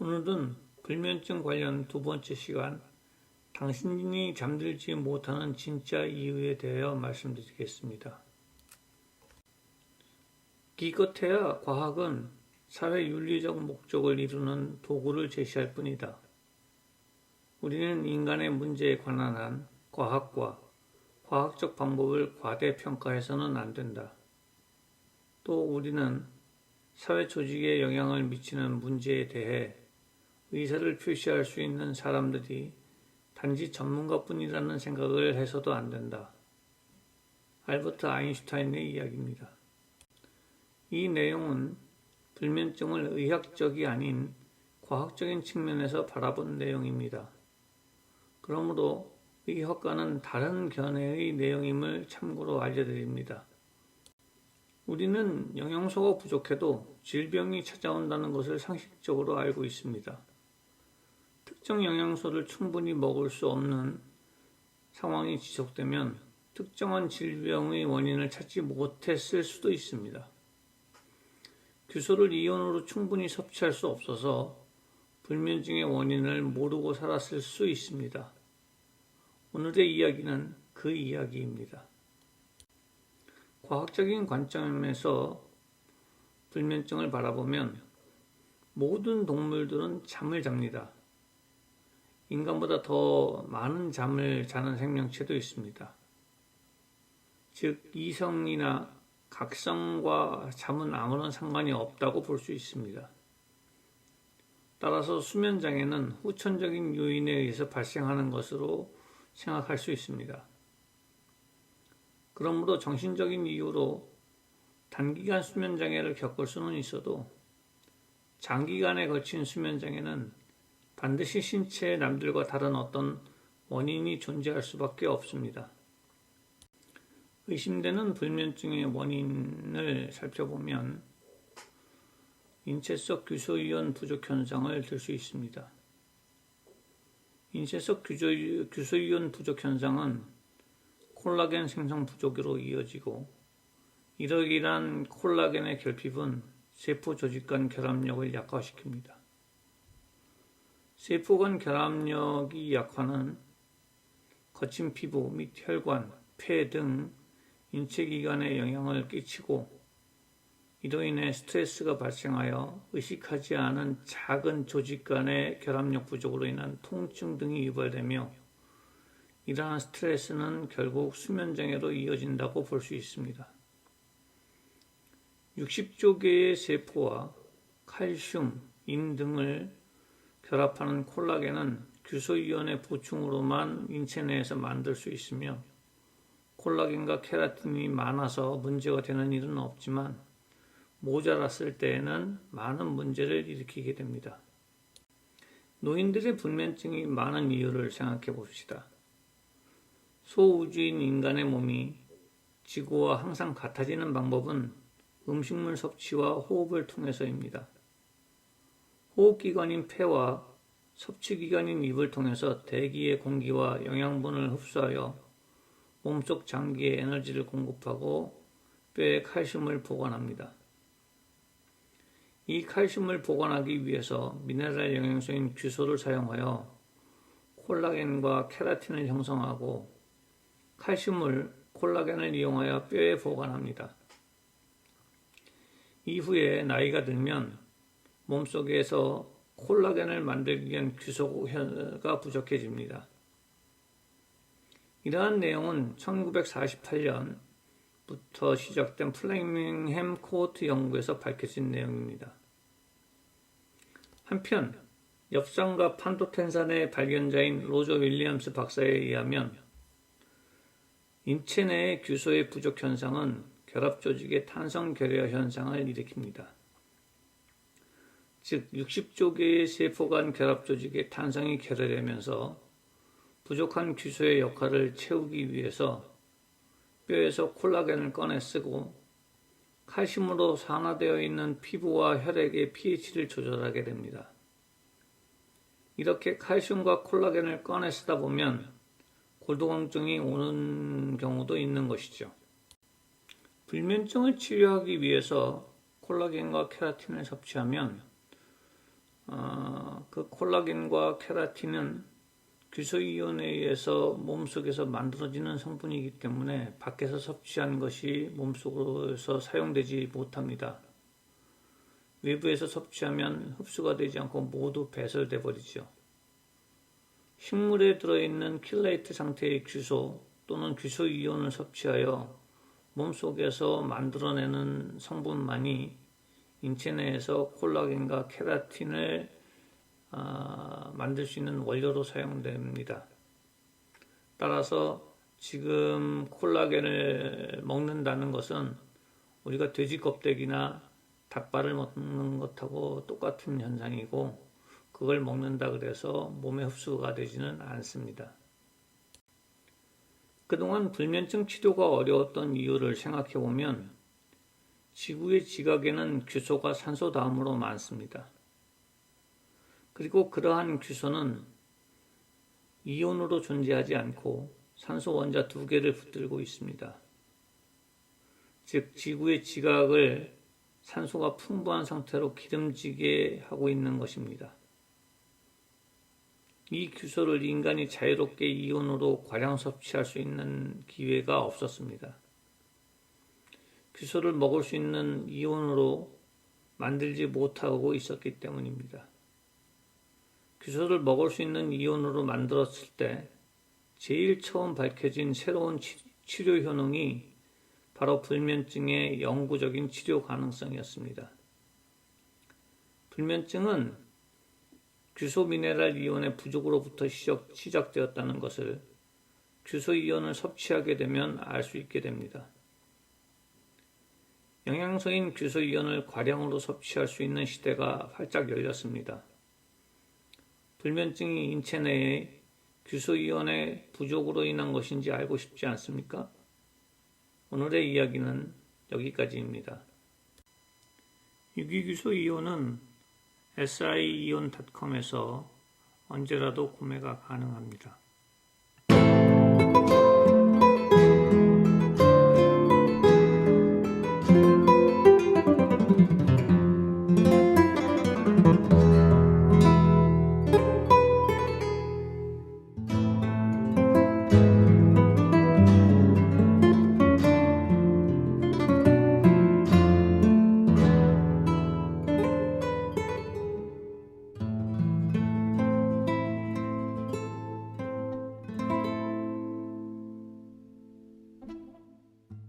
오늘은 불면증 관련 두 번째 시간, 당신이 잠들지 못하는 진짜 이유에 대하여 말씀드리겠습니다. 기껏해야 과학은 사회윤리적 목적을 이루는 도구를 제시할 뿐이다. 우리는 인간의 문제에 관한 한 과학과 과학적 방법을 과대평가해서는 안 된다. 또 우리는 사회 조직에 영향을 미치는 문제에 대해 의사를 표시할 수 있는 사람들이 단지 전문가뿐이라는 생각을 해서도 안 된다. 알버트 아인슈타인의 이야기입니다. 이 내용은 불면증을 의학적이 아닌 과학적인 측면에서 바라본 내용입니다. 그러므로 의학과는 다른 견해의 내용임을 참고로 알려드립니다. 우리는 영양소가 부족해도 질병이 찾아온다는 것을 상식적으로 알고 있습니다. 특정 영양소를 충분히 먹을 수 없는 상황이 지속되면 특정한 질병의 원인을 찾지 못했을 수도 있습니다. 규소를 이온으로 충분히 섭취할 수 없어서 불면증의 원인을 모르고 살았을 수 있습니다. 오늘의 이야기는 그 이야기입니다. 과학적인 관점에서 불면증을 바라보면 모든 동물들은 잠을 잡니다. 인간보다 더 많은 잠을 자는 생명체도 있습니다. 즉, 이성이나 각성과 잠은 아무런 상관이 없다고 볼 수 있습니다. 따라서 수면장애는 후천적인 요인에 의해서 발생하는 것으로 생각할 수 있습니다. 그러므로 정신적인 이유로 단기간 수면장애를 겪을 수는 있어도 장기간에 걸친 수면장애는 반드시 신체에 남들과 다른 어떤 원인이 존재할 수밖에 없습니다. 의심되는 불면증의 원인을 살펴보면 인체 속 규소이온 부족 현상을 들 수 있습니다. 인체 속 규소이온 부족 현상은 콜라겐 생성 부족으로 이어지고 이러한 콜라겐의 결핍은 세포 조직 간 결합력을 약화시킵니다. 세포 간 결합력이 약화는 거친 피부 및 혈관, 폐 등 인체 기관에 영향을 끼치고 이로 인해 스트레스가 발생하여 의식하지 않은 작은 조직 간의 결합력 부족으로 인한 통증 등이 유발되며 이러한 스트레스는 결국 수면장애로 이어진다고 볼 수 있습니다. 60조 개의 세포와 칼슘, 인 등을 결합하는 콜라겐은 규소이온의 보충으로만 인체 내에서 만들 수 있으며 콜라겐과 케라틴이 많아서 문제가 되는 일은 없지만 모자랐을 때에는 많은 문제를 일으키게 됩니다. 노인들의 불면증이 많은 이유를 생각해 봅시다. 소우주인 인간의 몸이 지구와 항상 같아지는 방법은 음식물 섭취와 호흡을 통해서입니다. 호흡기관인 폐와 섭취기관인 입을 통해서 대기의 공기와 영양분을 흡수하여 몸속 장기에 에너지를 공급하고 뼈에 칼슘을 보관합니다. 이 칼슘을 보관하기 위해서 미네랄 영양소인 규소를 사용하여 콜라겐과 케라틴을 형성하고 칼슘을 콜라겐을 이용하여 뼈에 보관합니다. 이후에 나이가 들면 몸속에서 콜라겐을 만들기 위한 규소가 부족해집니다. 이러한 내용은 1948년부터 시작된 플레밍햄 코호트 연구에서 밝혀진 내용입니다. 한편 엽산과 판토텐산의 발견자인 로저 윌리엄스 박사에 의하면 인체 내의 규소의 부족 현상은 결합 조직의 탄성 결여 현상을 일으킵니다. 즉 60조 개의 세포 간 결합 조직의 탄성이 결여되면서 부족한 규소의 역할을 채우기 위해서 뼈에서 콜라겐을 꺼내 쓰고 칼슘으로 산화되어 있는 피부와 혈액의 pH를 조절하게 됩니다. 이렇게 칼슘과 콜라겐을 꺼내 쓰다 보면 골두공증이 오는 경우도 있는 것이죠. 불면증을 치료하기 위해서 콜라겐과 케라틴을 섭취하면 그 콜라겐과 케라틴은 규소이온에 의해서 몸속에서 만들어지는 성분이기 때문에 밖에서 섭취한 것이 몸속에서 사용되지 못합니다. 외부에서 섭취하면 흡수가 되지 않고 모두 배설돼 버리죠. 식물에 들어있는 킬레이트 상태의 규소 또는 규소이온을 섭취하여 몸속에서 만들어내는 성분만이 인체 내에서 콜라겐과 케라틴을 만들 수 있는 원료로 사용됩니다. 따라서 지금 콜라겐을 먹는다는 것은 우리가 돼지 껍데기나 닭발을 먹는 것하고 똑같은 현상이고, 그걸 먹는다 그래서 몸에 흡수가 되지는 않습니다. 그동안 불면증 치료가 어려웠던 이유를 생각해 보면 지구의 지각에는 규소가 산소 다음으로 많습니다. 그리고 그러한 규소는 이온으로 존재하지 않고 산소 원자 2개를 붙들고 있습니다. 즉 지구의 지각을 산소가 풍부한 상태로 기름지게 하고 있는 것입니다. 이 규소를 인간이 자유롭게 이온으로 과량 섭취할 수 있는 기회가 없었습니다. 규소를 먹을 수 있는 이온으로 만들지 못하고 있었기 때문입니다. 규소를 먹을 수 있는 이온으로 만들었을 때 제일 처음 밝혀진 새로운 치료 효능이 바로 불면증의 영구적인 치료 가능성이었습니다. 불면증은 규소 미네랄 이온의 부족으로부터 시작되었다는 것을 규소 이온을 섭취하게 되면 알 수 있게 됩니다. 영양소인 규소 이온을 과량으로 섭취할 수 있는 시대가 활짝 열렸습니다. 불면증이 인체 내에 규소 이온의 부족으로 인한 것인지 알고 싶지 않습니까? 오늘의 이야기는 여기까지입니다. 유기규소 이온은 siion.com에서 언제라도 구매가 가능합니다.